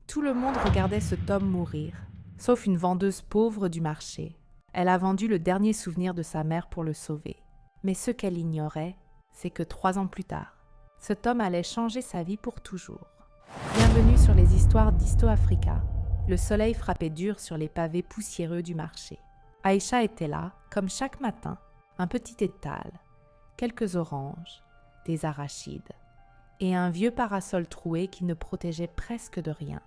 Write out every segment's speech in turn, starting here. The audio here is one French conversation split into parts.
Tout le monde regardait cet homme mourir, sauf une vendeuse pauvre du marché. Elle a vendu le dernier souvenir de sa mère pour le sauver. Mais ce qu'elle ignorait, c'est que 3 ans plus tard, cet homme allait changer sa vie pour toujours. Bienvenue sur les histoires d'Histo Africa. Le soleil frappait dur sur les pavés poussiéreux du marché. Aïcha était là, comme chaque matin, un petit étal, quelques oranges, des arachides et un vieux parasol troué qui ne protégeait presque de rien.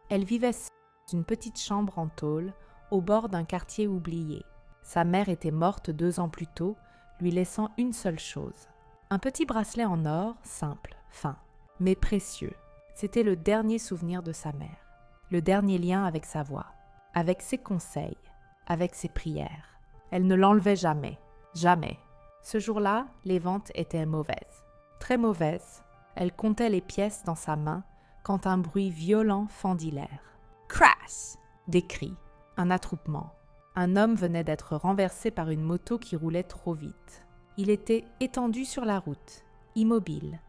Elle vivait seule dans une petite chambre en tôle au bord d'un quartier oublié. Sa mère était morte 2 ans plus tôt, lui laissant une seule chose. Un petit bracelet en or, simple, fin, mais précieux. C'était le dernier souvenir de sa mère, le dernier lien avec sa voix, avec ses conseils, avec ses prières. Elle ne l'enlevait jamais, jamais. Ce jour-là, les ventes étaient mauvaises, très mauvaises. Elle comptait les pièces dans sa main quand un bruit violent fendit l'air. Crash! Des cris, un attroupement. Un homme venait d'être renversé par une moto qui roulait trop vite. Il était étendu sur la route, immobile.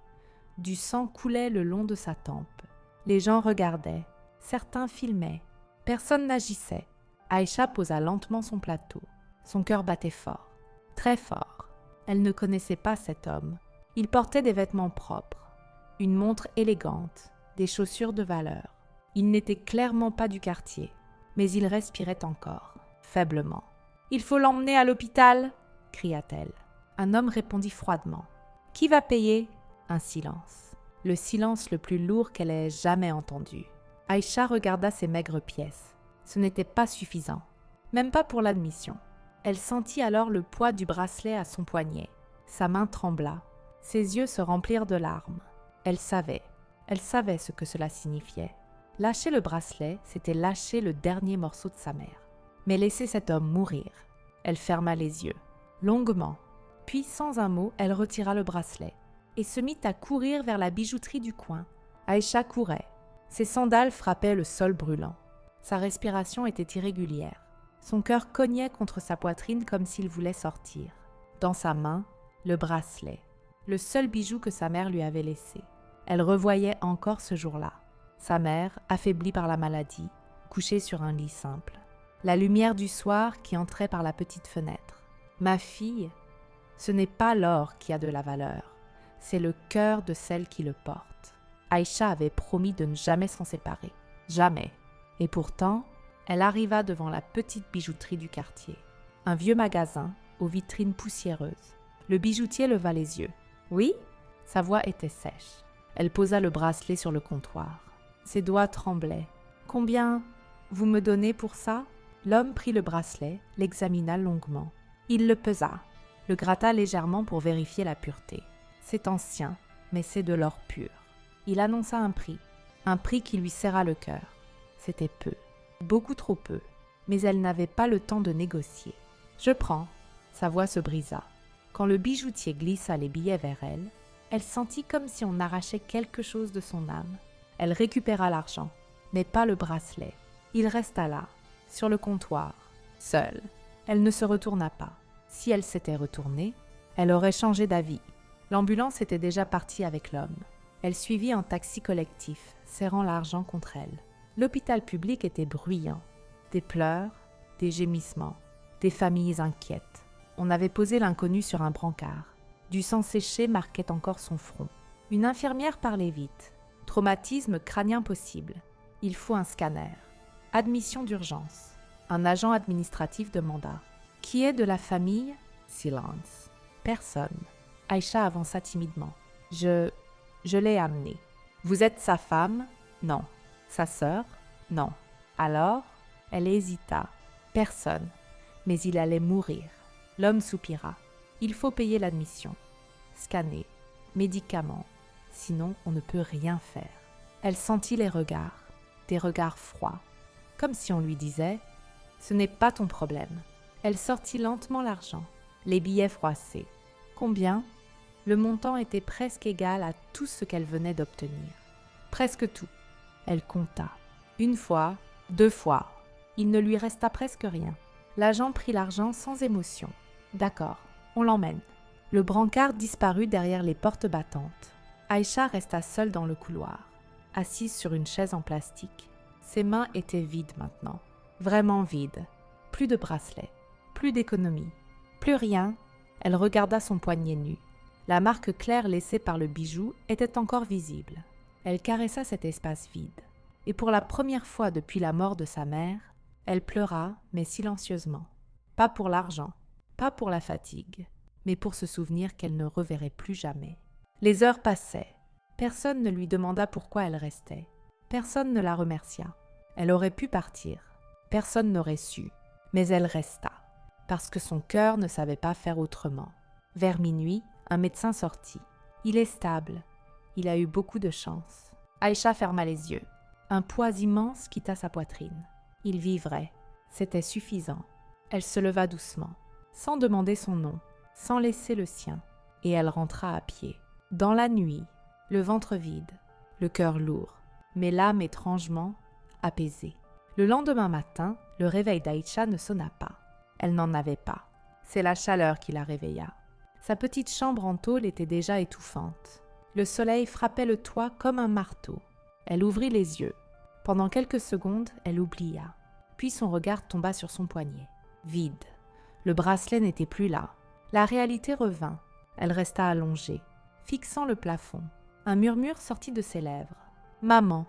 Du sang coulait le long de sa tempe. Les gens regardaient, certains filmaient. Personne n'agissait. Aïcha posa lentement son plateau. Son cœur battait fort, très fort. Elle ne connaissait pas cet homme. Il portait des vêtements propres, une montre élégante, des chaussures de valeur. Il n'était clairement pas du quartier, mais il respirait encore, faiblement. « Il faut l'emmener à l'hôpital !» cria-t-elle. Un homme répondit froidement. « Qui va payer ?» Un silence. Le silence le plus lourd qu'elle ait jamais entendu. Aïcha regarda ses maigres pièces. Ce n'était pas suffisant, même pas pour l'admission. Elle sentit alors le poids du bracelet à son poignet. Sa main trembla. Ses yeux se remplirent de larmes. Elle savait ce que cela signifiait. Lâcher le bracelet, c'était lâcher le dernier morceau de sa mère. Mais laisser cet homme mourir. Elle ferma les yeux, longuement. Puis, sans un mot, elle retira le bracelet et se mit à courir vers la bijouterie du coin. Aïcha courait. Ses sandales frappaient le sol brûlant. Sa respiration était irrégulière. Son cœur cognait contre sa poitrine comme s'il voulait sortir. Dans sa main, le bracelet, le seul bijou que sa mère lui avait laissé. Elle revoyait encore ce jour-là. Sa mère, affaiblie par la maladie, couchée sur un lit simple. La lumière du soir qui entrait par la petite fenêtre. Ma fille, ce n'est pas l'or qui a de la valeur, c'est le cœur de celle qui le porte. Aïcha avait promis de ne jamais s'en séparer. Jamais. Et pourtant, elle arriva devant la petite bijouterie du quartier. Un vieux magasin aux vitrines poussiéreuses. Le bijoutier leva les yeux. « Oui ?» Sa voix était sèche. Elle posa le bracelet sur le comptoir. Ses doigts tremblaient. « Combien vous me donnez pour ça ?» L'homme prit le bracelet, l'examina longuement. Il le pesa, le gratta légèrement pour vérifier la pureté. C'est ancien, mais c'est de l'or pur. Il annonça un prix qui lui serra le cœur. C'était peu, beaucoup trop peu, mais elle n'avait pas le temps de négocier. « Je prends !» Sa voix se brisa. Quand le bijoutier glissa les billets vers elle, elle sentit comme si on arrachait quelque chose de son âme. Elle récupéra l'argent, mais pas le bracelet. Il resta là, sur le comptoir, seule. Elle ne se retourna pas. Si elle s'était retournée, elle aurait changé d'avis. L'ambulance était déjà partie avec l'homme. Elle suivit un taxi collectif, serrant l'argent contre elle. L'hôpital public était bruyant. Des pleurs, des gémissements, des familles inquiètes. On avait posé l'inconnu sur un brancard. Du sang séché marquait encore son front. Une infirmière parlait vite. Traumatisme crânien possible. Il faut un scanner. Admission d'urgence. Un agent administratif demanda. « Qui est de la famille ?» Silence. Personne. Aïcha avança timidement. « Je l'ai amené. »« Vous êtes sa femme ?»« Non. »« Sa sœur ?»« Non. »« Alors ?» Elle hésita. Personne. Mais il allait mourir. L'homme soupira. Il faut payer l'admission. Scanner. Médicaments. Sinon, on ne peut rien faire. Elle sentit les regards. Des regards froids. Comme si on lui disait « Ce n'est pas ton problème. » Elle sortit lentement l'argent. Les billets froissés. Combien ? Le montant était presque égal à tout ce qu'elle venait d'obtenir. Presque tout. Elle compta. 1 fois, 2 fois. Il ne lui resta presque rien. L'agent prit l'argent sans émotion. D'accord, on l'emmène. Le brancard disparut derrière les portes battantes. Aïcha resta seule dans le couloir, assise sur une chaise en plastique. Ses mains étaient vides maintenant, vraiment vides. Plus de bracelet, plus d'économie, plus rien. Elle regarda son poignet nu. La marque claire laissée par le bijou était encore visible. Elle caressa cet espace vide. Et pour la première fois depuis la mort de sa mère, elle pleura, mais silencieusement. Pas pour l'argent, pas pour la fatigue, mais pour se souvenir qu'elle ne reverrait plus jamais. Les heures passaient. Personne ne lui demanda pourquoi elle restait. Personne ne la remercia. Elle aurait pu partir. Personne n'aurait su. Mais elle resta, parce que son cœur ne savait pas faire autrement. Vers minuit, un médecin sortit. Il est stable. Il a eu beaucoup de chance. Aïcha ferma les yeux. Un poids immense quitta sa poitrine. Il vivrait. C'était suffisant. Elle se leva doucement, sans demander son nom, sans laisser le sien, et elle rentra à pied. Dans la nuit, le ventre vide, le cœur lourd, mais l'âme étrangement apaisée. Le lendemain matin, le réveil d'Aïcha ne sonna pas. Elle n'en avait pas. C'est la chaleur qui la réveilla. Sa petite chambre en tôle était déjà étouffante. Le soleil frappait le toit comme un marteau. Elle ouvrit les yeux. Pendant quelques secondes, elle oublia. Puis son regard tomba sur son poignet. Vide. Le bracelet n'était plus là. La réalité revint. Elle resta allongée, fixant le plafond. Un murmure sortit de ses lèvres. « Maman,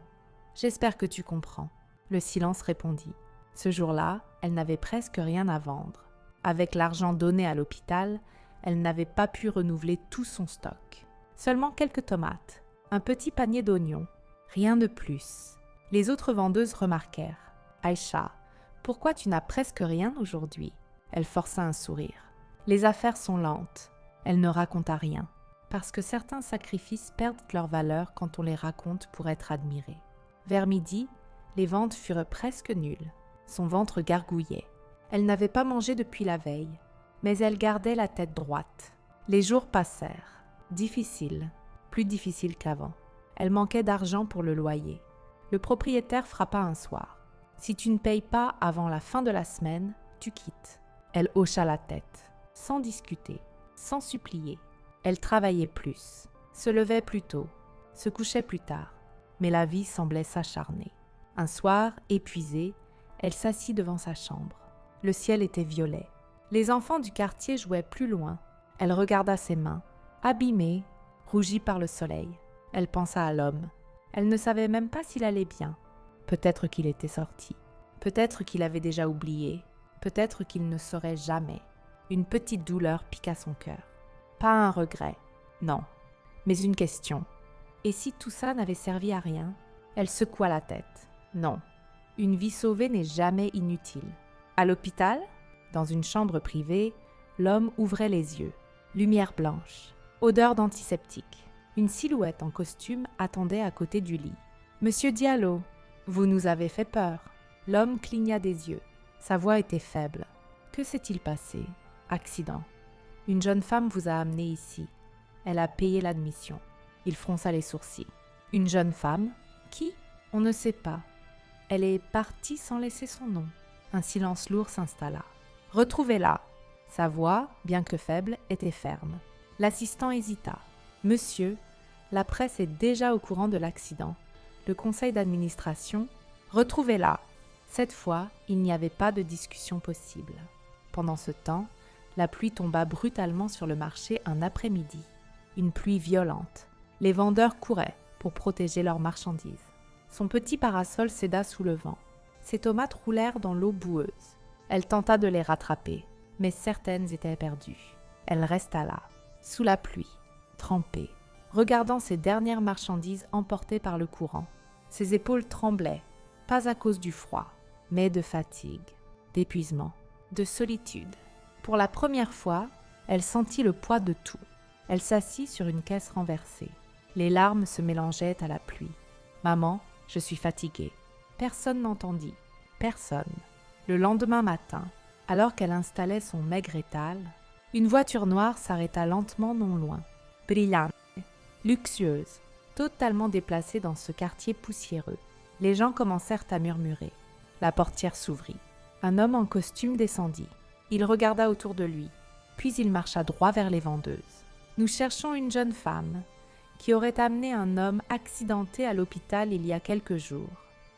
j'espère que tu comprends. » Le silence répondit. Ce jour-là, elle n'avait presque rien à vendre. Avec l'argent donné à l'hôpital, elle n'avait pas pu renouveler tout son stock. Seulement quelques tomates, un petit panier d'oignons, rien de plus. Les autres vendeuses remarquèrent. « Aïcha, pourquoi tu n'as presque rien aujourd'hui ?» Elle força un sourire. « Les affaires sont lentes. » Elle ne raconta rien, parce que certains sacrifices perdent leur valeur quand on les raconte pour être admirés. Vers midi, les ventes furent presque nulles. Son ventre gargouillait. Elle n'avait pas mangé depuis la veille, mais elle gardait la tête droite. Les jours passèrent. Difficiles, plus difficiles qu'avant. Elle manquait d'argent pour le loyer. Le propriétaire frappa un soir. « Si tu ne payes pas avant la fin de la semaine, tu quittes. » Elle hocha la tête, sans discuter, sans supplier. Elle travaillait plus, se levait plus tôt, se couchait plus tard, mais la vie semblait s'acharner. Un soir, épuisée, elle s'assit devant sa chambre. Le ciel était violet. Les enfants du quartier jouaient plus loin. Elle regarda ses mains, abîmées, rougies par le soleil. Elle pensa à l'homme. Elle ne savait même pas s'il allait bien. Peut-être qu'il était sorti. Peut-être qu'il avait déjà oublié. Peut-être qu'il ne saurait jamais. Une petite douleur piqua son cœur. Pas un regret, non, mais une question. Et si tout ça n'avait servi à rien? Elle secoua la tête. Non, une vie sauvée n'est jamais inutile. À l'hôpital, dans une chambre privée, l'homme ouvrait les yeux. Lumière blanche, odeur d'antiseptique. Une silhouette en costume attendait à côté du lit. « Monsieur Diallo, vous nous avez fait peur. » L'homme cligna des yeux. Sa voix était faible. « Que s'est-il passé? Accident. Une jeune femme vous a amené ici. Elle a payé l'admission. » Il fronça les sourcils. « Une jeune femme? Qui? On ne sait pas. Elle est partie sans laisser son nom. » Un silence lourd s'installa. « Retrouvez-la. » Sa voix, bien que faible, était ferme. L'assistant hésita. « Monsieur, la presse est déjà au courant de l'accident. Le conseil d'administration, retrouvez-la. » Cette fois, il n'y avait pas de discussion possible. Pendant ce temps, la pluie tomba brutalement sur le marché un après-midi. Une pluie violente. Les vendeurs couraient pour protéger leurs marchandises. Son petit parasol céda sous le vent. Ses tomates roulèrent dans l'eau boueuse. Elle tenta de les rattraper, mais certaines étaient perdues. Elle resta là, sous la pluie, trempée, regardant ses dernières marchandises emportées par le courant. Ses épaules tremblaient, pas à cause du froid, mais de fatigue, d'épuisement, de solitude. Pour la première fois, elle sentit le poids de tout. Elle s'assit sur une caisse renversée. Les larmes se mélangeaient à la pluie. « Maman, je suis fatiguée. » Personne n'entendit. Personne. Le lendemain matin, alors qu'elle installait son maigre étal, une voiture noire s'arrêta lentement non loin. Brillante, luxueuse, totalement déplacée dans ce quartier poussiéreux. Les gens commencèrent à murmurer. La portière s'ouvrit. Un homme en costume descendit. Il regarda autour de lui, puis il marcha droit vers les vendeuses. « Nous cherchons une jeune femme qui aurait amené un homme accidenté à l'hôpital il y a quelques jours.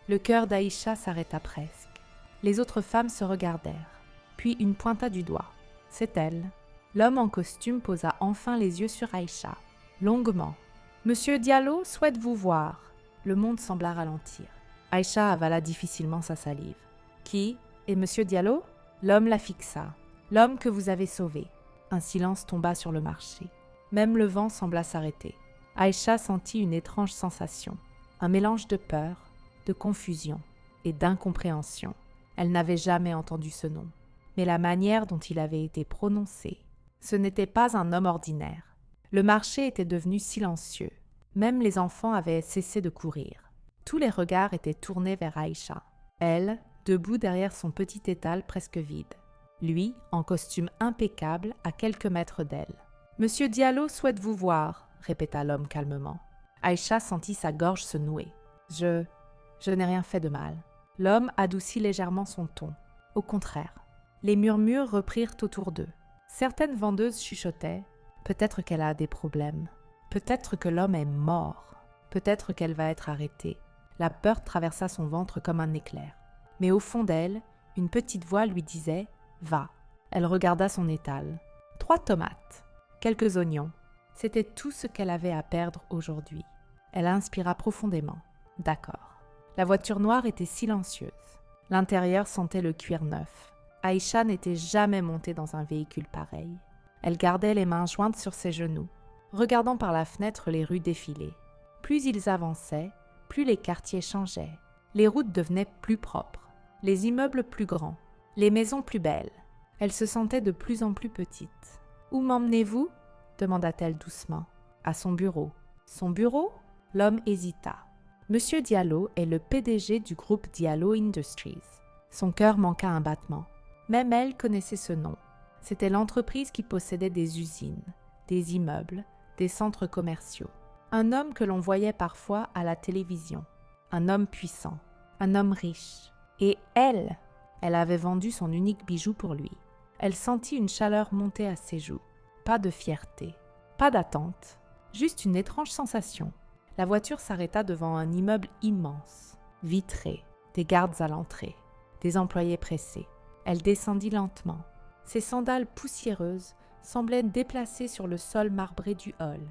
Le cœur d'Aïcha s'arrêta presque. Les autres femmes se regardèrent, puis une pointa du doigt. C'est elle. L'homme en costume posa enfin les yeux sur Aïcha, longuement. « Monsieur Diallo souhaite vous voir. » Le monde sembla ralentir. Aïcha avala difficilement sa salive. « Qui est Monsieur Diallo ?» L'homme la fixa. « L'homme que vous avez sauvé. » Un silence tomba sur le marché. Même le vent sembla s'arrêter. Aïcha sentit une étrange sensation, un mélange de peur, de confusion et d'incompréhension. Elle n'avait jamais entendu ce nom, mais la manière dont il avait été prononcé, ce n'était pas un homme ordinaire. Le marché était devenu silencieux. Même les enfants avaient cessé de courir. Tous les regards étaient tournés vers Aïcha. Elle, debout derrière son petit étal presque vide. Lui, en costume impeccable, à quelques mètres d'elle. « Monsieur Diallo souhaite vous voir », répéta l'homme calmement. Aïcha sentit sa gorge se nouer. « Je n'ai rien fait de mal. » L'homme adoucit légèrement son ton. Au contraire. Les murmures reprirent autour d'eux. Certaines vendeuses chuchotaient. Peut-être qu'elle a des problèmes. Peut-être que l'homme est mort. Peut-être qu'elle va être arrêtée. La peur traversa son ventre comme un éclair. Mais au fond d'elle, une petite voix lui disait « Va ». Elle regarda son étal. 3 tomates, quelques oignons. C'était tout ce qu'elle avait à perdre aujourd'hui. Elle inspira profondément. D'accord. La voiture noire était silencieuse. L'intérieur sentait le cuir neuf. Aïcha n'était jamais montée dans un véhicule pareil. Elle gardait les mains jointes sur ses genoux, regardant par la fenêtre les rues défiler. Plus ils avançaient, plus les quartiers changeaient. Les routes devenaient plus propres, les immeubles plus grands, les maisons plus belles. Elle se sentait de plus en plus petite. « Où m'emmenez-vous » demanda-t-elle doucement. « À son bureau. »« Son bureau ?» L'homme hésita. Monsieur Diallo est le PDG du groupe Diallo Industries. Son cœur manqua un battement. Même elle connaissait ce nom. C'était l'entreprise qui possédait des usines, des immeubles, des centres commerciaux. Un homme que l'on voyait parfois à la télévision. Un homme puissant, un homme riche. Et elle avait vendu son unique bijou pour lui. Elle sentit une chaleur monter à ses joues. Pas de fierté, pas d'attente, juste une étrange sensation. La voiture s'arrêta devant un immeuble immense, vitré, des gardes à l'entrée, des employés pressés. Elle descendit lentement. Ses sandales poussiéreuses semblaient déplacées sur le sol marbré du hall.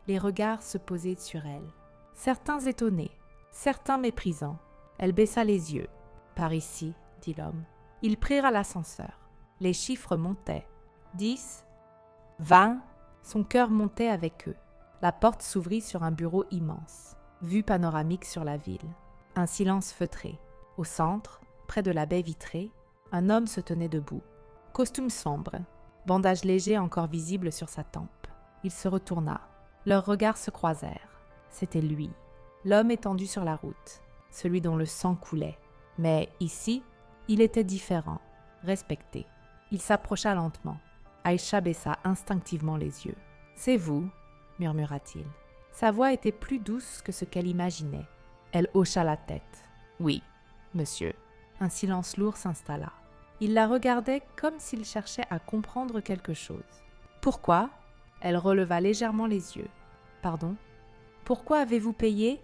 Les regards se posaient sur elle. Certains étonnés, certains méprisants. Elle baissa les yeux. « Par ici », dit l'homme. Ils prirent à l'ascenseur. Les chiffres montaient. 10, 20, son cœur montait avec eux. La porte s'ouvrit sur un bureau immense, vue panoramique sur la ville. Un silence feutré. Au centre, près de la baie vitrée, un homme se tenait debout. Costume sombre, bandage léger encore visible sur sa tempe. Il se retourna. Leurs regards se croisèrent. C'était lui, l'homme étendu sur la route, celui dont le sang coulait. Mais ici, il était différent, respecté. Il s'approcha lentement. Aïcha baissa instinctivement les yeux. « C'est vous » murmura-t-il. Sa voix était plus douce que ce qu'elle imaginait. Elle hocha la tête. « Oui, monsieur. » Un silence lourd s'installa. Il la regardait comme s'il cherchait à comprendre quelque chose. « Pourquoi » Elle releva légèrement les yeux. « Pardon ? Pourquoi avez-vous payé ?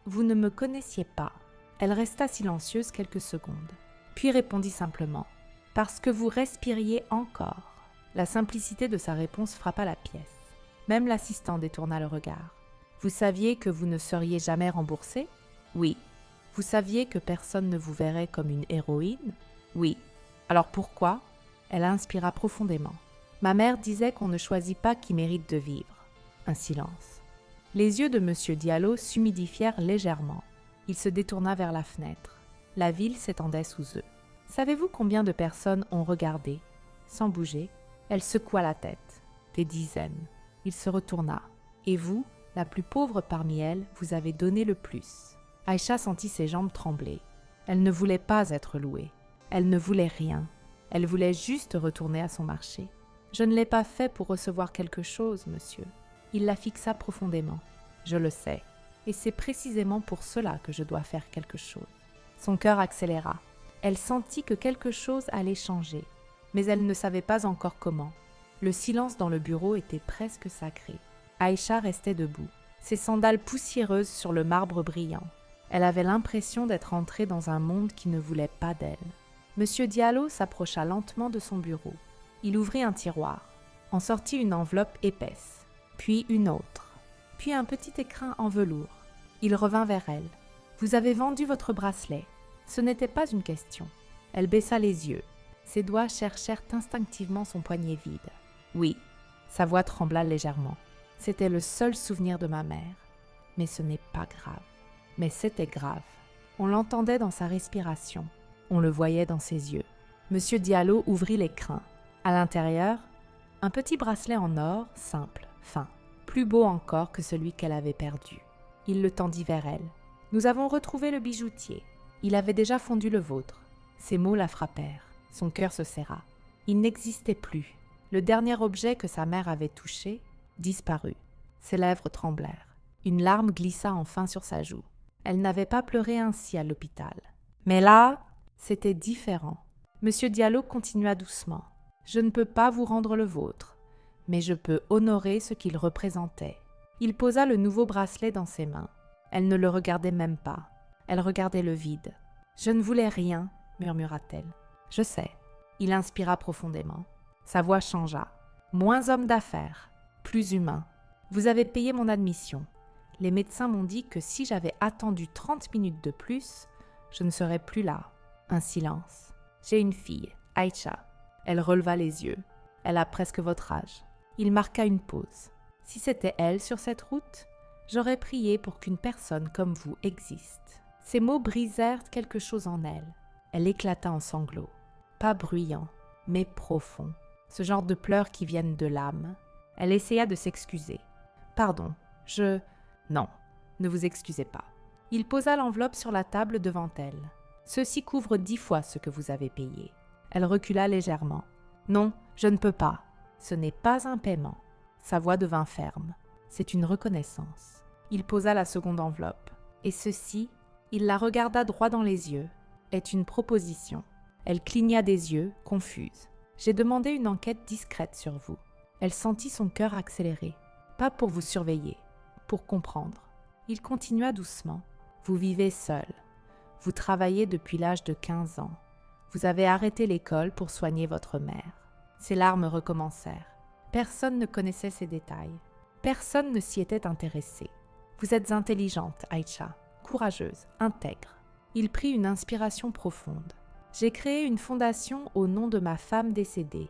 Vous ne me connaissiez pas. » Elle resta silencieuse quelques secondes, puis répondit simplement. « Parce que vous respiriez encore. » La simplicité de sa réponse frappa la pièce. Même l'assistant détourna le regard. « Vous saviez que vous ne seriez jamais remboursé ? » ?»« Oui. »« Vous saviez que personne ne vous verrait comme une héroïne ? » ?»« Oui. »« Alors pourquoi ?» Elle inspira profondément. « Ma mère disait qu'on ne choisit pas qui mérite de vivre. » Un silence. Les yeux de M. Diallo s'humidifièrent légèrement. Il se détourna vers la fenêtre. La ville s'étendait sous eux. « Savez-vous combien de personnes ont regardé ?» Sans bouger, elle secoua la tête. Des dizaines. Il se retourna. « Et vous, la plus pauvre parmi elles, vous avez donné le plus. » Aïcha sentit ses jambes trembler. Elle ne voulait pas être louée. Elle ne voulait rien. Elle voulait juste retourner à son marché. « Je ne l'ai pas fait pour recevoir quelque chose, monsieur. » Il la fixa profondément. « Je le sais. Et c'est précisément pour cela que je dois faire quelque chose. » Son cœur accéléra. Elle sentit que quelque chose allait changer. Mais elle ne savait pas encore comment. Le silence dans le bureau était presque sacré. Aïcha restait debout, ses sandales poussiéreuses sur le marbre brillant. Elle avait l'impression d'être entrée dans un monde qui ne voulait pas d'elle. Monsieur Diallo s'approcha lentement de son bureau. Il ouvrit un tiroir, en sortit une enveloppe épaisse, puis une autre, puis un petit écrin en velours. Il revint vers elle. « Vous avez vendu votre bracelet. » Ce n'était pas une question. Elle baissa les yeux. Ses doigts cherchèrent instinctivement son poignet vide. « Oui. » Sa voix trembla légèrement. « C'était le seul souvenir de ma mère. Mais ce n'est pas grave. » Mais c'était grave. On l'entendait dans sa respiration. On le voyait dans ses yeux. Monsieur Diallo ouvrit l'écrin. À l'intérieur, un petit bracelet en or, simple, fin, plus beau encore que celui qu'elle avait perdu. Il le tendit vers elle. « Nous avons retrouvé le bijoutier. Il avait déjà fondu le vôtre. » Ces mots la frappèrent. Son cœur se serra. Il n'existait plus. Le dernier objet que sa mère avait touché disparut. Ses lèvres tremblèrent. Une larme glissa enfin sur sa joue. Elle n'avait pas pleuré ainsi à l'hôpital. Mais là, c'était différent. Monsieur Diallo continua doucement. « Je ne peux pas vous rendre le vôtre, mais je peux honorer ce qu'il représentait. » Il posa le nouveau bracelet dans ses mains. Elle ne le regardait même pas. Elle regardait le vide. « Je ne voulais rien, » murmura-t-elle. « Je sais. » Il inspira profondément. Sa voix changea. « Moins homme d'affaires, plus humain. Vous avez payé mon admission. Les médecins m'ont dit que si j'avais attendu 30 minutes de plus, je ne serais plus là. » Un silence. « J'ai une fille, Aïcha. » Elle releva les yeux. « Elle a presque votre âge. » Il marqua une pause. « Si c'était elle sur cette route, j'aurais prié pour qu'une personne comme vous existe. » Ces mots brisèrent quelque chose en elle. Elle éclata en sanglots. Pas bruyants, mais profonds. Ce genre de pleurs qui viennent de l'âme. Elle essaya de s'excuser. « Pardon, je... » « Non, ne vous excusez pas. » Il posa l'enveloppe sur la table devant elle. « Ceci couvre 10 fois ce que vous avez payé. » Elle recula légèrement. « Non, je ne peux pas. Ce n'est pas un paiement. » Sa voix devint ferme. « C'est une reconnaissance. » Il posa la seconde enveloppe. « Et ceci, il la regarda droit dans les yeux, est une proposition. » Elle cligna des yeux, confuse. « J'ai demandé une enquête discrète sur vous. » Elle sentit son cœur accélérer. « Pas pour vous surveiller. Pour comprendre. » Il continua doucement. « Vous vivez seul. Vous travaillez depuis l'âge de 15 ans. Vous avez arrêté l'école pour soigner votre mère. » Ses larmes recommencèrent. Personne ne connaissait ces détails. Personne ne s'y était intéressé. « Vous êtes intelligente, Aïcha, courageuse, intègre. » Il prit une inspiration profonde. « J'ai créé une fondation au nom de ma femme décédée.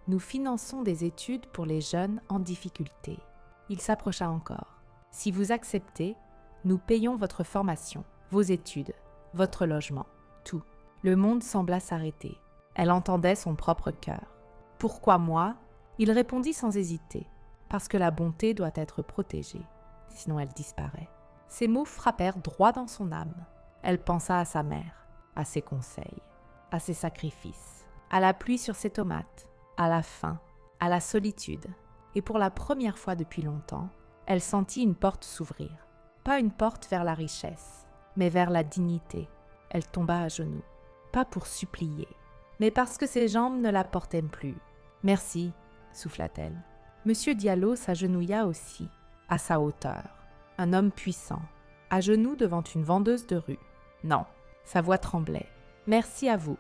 Nous finançons des études pour les jeunes en difficulté. » Il s'approcha encore. « Si vous acceptez, nous payons votre formation, vos études, votre logement, tout. » Le monde sembla s'arrêter. Elle entendait son propre cœur. « Pourquoi moi ?» Il répondit sans hésiter. « Parce que la bonté doit être protégée, sinon elle disparaît. » Ces mots frappèrent droit dans son âme. Elle pensa à sa mère, à ses conseils, à ses sacrifices, à la pluie sur ses tomates, à la faim, à la solitude. Et pour la première fois depuis longtemps, elle sentit une porte s'ouvrir. Pas une porte vers la richesse, mais vers la dignité. Elle tomba à genoux, pas pour supplier, mais parce que ses jambes ne la portaient plus. « Merci », souffla-t-elle. Monsieur Diallo s'agenouilla aussi, à sa hauteur. Un homme puissant, à genoux devant une vendeuse de rue. Non, sa voix tremblait. « Merci à vous. »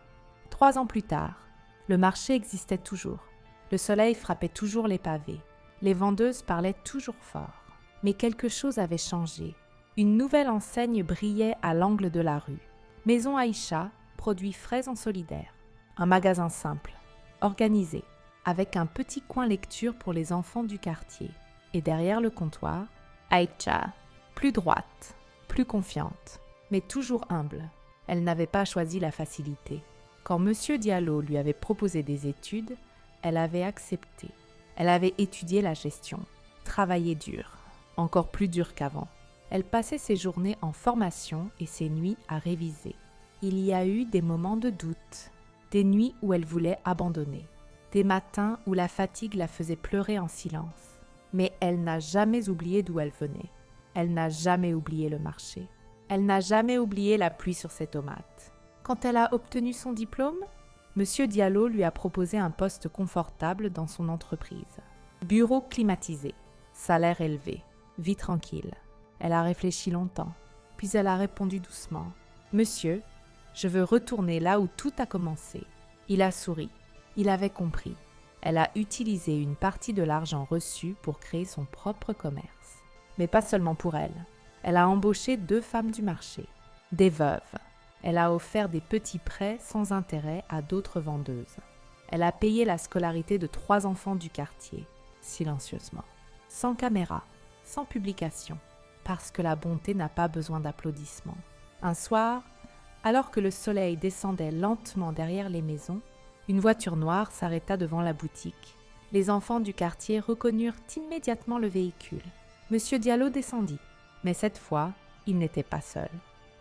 3 ans plus tard, le marché existait toujours. Le soleil frappait toujours les pavés. Les vendeuses parlaient toujours fort. Mais quelque chose avait changé. Une nouvelle enseigne brillait à l'angle de la rue. Maison Aïcha, produits frais en solidaire. Un magasin simple, organisé, avec un petit coin lecture pour les enfants du quartier. Et derrière le comptoir, Aïcha, plus droite, plus confiante, mais toujours humble. Elle n'avait pas choisi la facilité. Quand Monsieur Diallo lui avait proposé des études, elle avait accepté. Elle avait étudié la gestion, travaillé dur, encore plus dur qu'avant. Elle passait ses journées en formation et ses nuits à réviser. Il y a eu des moments de doute, des nuits où elle voulait abandonner, des matins où la fatigue la faisait pleurer en silence. Mais elle n'a jamais oublié d'où elle venait. Elle n'a jamais oublié le marché. Elle n'a jamais oublié la pluie sur ses tomates. Quand elle a obtenu son diplôme, Monsieur Diallo lui a proposé un poste confortable dans son entreprise. Bureau climatisé, salaire élevé, vie tranquille. Elle a réfléchi longtemps. Puis elle a répondu doucement « Monsieur, je veux retourner là où tout a commencé. » Il a souri. Il avait compris. Elle a utilisé une partie de l'argent reçu pour créer son propre commerce. Mais pas seulement pour elle. Elle a embauché 2 femmes du marché, des veuves. Elle a offert des petits prêts sans intérêt à d'autres vendeuses. Elle a payé la scolarité de 3 enfants du quartier, silencieusement. Sans caméra, sans publication, parce que la bonté n'a pas besoin d'applaudissements. Un soir, alors que le soleil descendait lentement derrière les maisons, une voiture noire s'arrêta devant la boutique. Les enfants du quartier reconnurent immédiatement le véhicule. Monsieur Diallo descendit, mais cette fois, il n'était pas seul.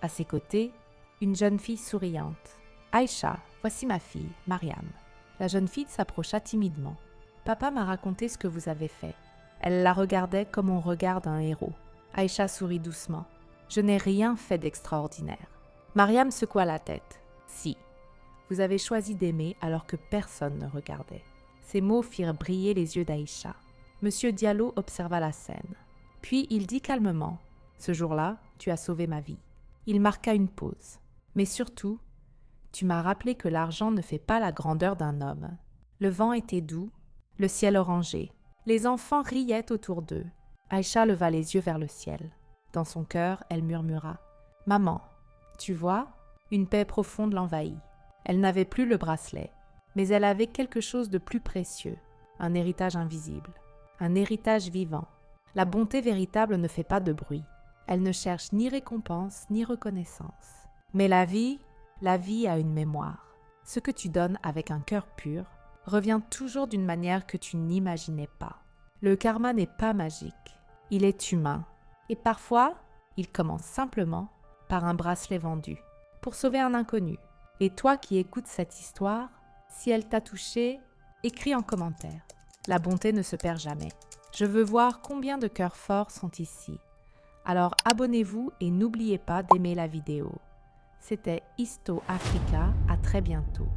À ses côtés, une jeune fille souriante. « Aïcha, voici ma fille, Mariam. » La jeune fille s'approcha timidement. « Papa m'a raconté ce que vous avez fait. » Elle la regardait comme on regarde un héros. Aïcha sourit doucement. « Je n'ai rien fait d'extraordinaire. » Mariam secoua la tête. « Si. Vous avez choisi d'aimer alors que personne ne regardait. » Ces mots firent briller les yeux d'Aïcha. Monsieur Diallo observa la scène. Puis il dit calmement « Ce jour-là, tu as sauvé ma vie. » Il marqua une pause. « Mais surtout, tu m'as rappelé que l'argent ne fait pas la grandeur d'un homme. » Le vent était doux, le ciel orangé. Les enfants riaient autour d'eux. Aïcha leva les yeux vers le ciel. Dans son cœur, elle murmura « Maman, tu vois, une paix profonde l'envahit. » Elle n'avait plus le bracelet, mais elle avait quelque chose de plus précieux, un héritage invisible, un héritage vivant. La bonté véritable ne fait pas de bruit. Elle ne cherche ni récompense ni reconnaissance. Mais la vie a une mémoire. Ce que tu donnes avec un cœur pur revient toujours d'une manière que tu n'imaginais pas. Le karma n'est pas magique, il est humain. Et parfois, il commence simplement par un bracelet vendu, pour sauver un inconnu. Et toi qui écoutes cette histoire, si elle t'a touché, écris en commentaire. La bonté ne se perd jamais. Je veux voir combien de cœurs forts sont ici. Alors abonnez-vous et n'oubliez pas d'aimer la vidéo. C'était Histo Africa, à très bientôt.